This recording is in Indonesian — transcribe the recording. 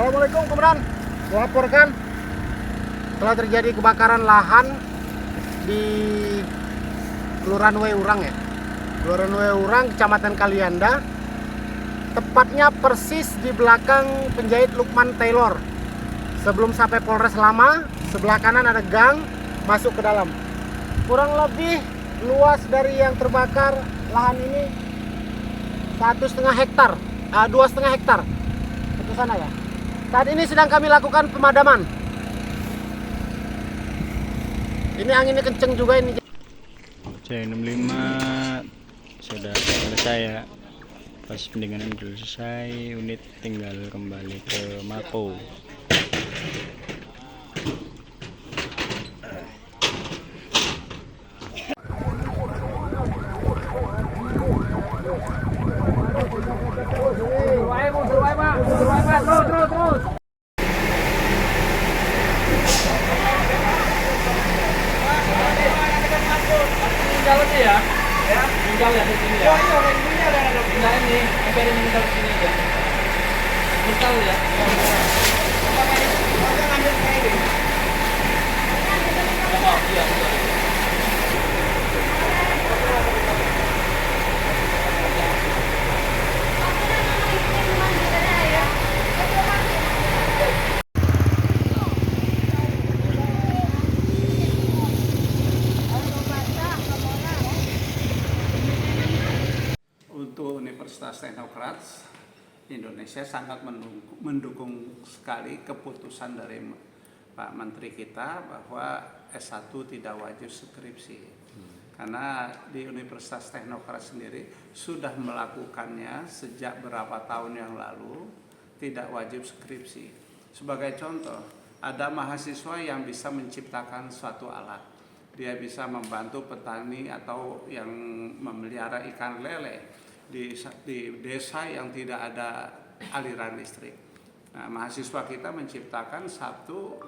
Assalamualaikum Komandan. Melaporkan telah terjadi kebakaran lahan di Kelurahan Weurang ya. Kelurahan Weurang, Kecamatan Kalianda. Tepatnya persis di belakang penjahit Lukman Taylor. Sebelum sampai Polres Lama, sebelah kanan ada gang masuk ke dalam. Kurang lebih luas dari yang terbakar lahan ini 1,5 hektar, 2,5 hektar itu sana ya. Saat ini sedang kami lakukan pemadaman. Ini anginnya kenceng juga ini. C65 sudah selesai ya. Pas pendinginan dulu selesai, unit tinggal kembali ke Mako. Terus. Jalannya ya, tinggal ya di sini ya. Tinggal ini, sampai ini tinggal di sini aja. Tinggal ya. Iya. Untuk Universitas Teknokrats Indonesia sangat mendukung sekali keputusan dari Pak Menteri kita bahwa S1 tidak wajib skripsi. Karena di Universitas Teknokrats sendiri sudah melakukannya sejak beberapa tahun yang lalu, tidak wajib skripsi. Sebagai contoh, ada mahasiswa yang bisa menciptakan suatu alat. Dia bisa membantu petani atau yang memelihara ikan lele di desa yang tidak ada aliran listrik. Nah, mahasiswa kita menciptakan satu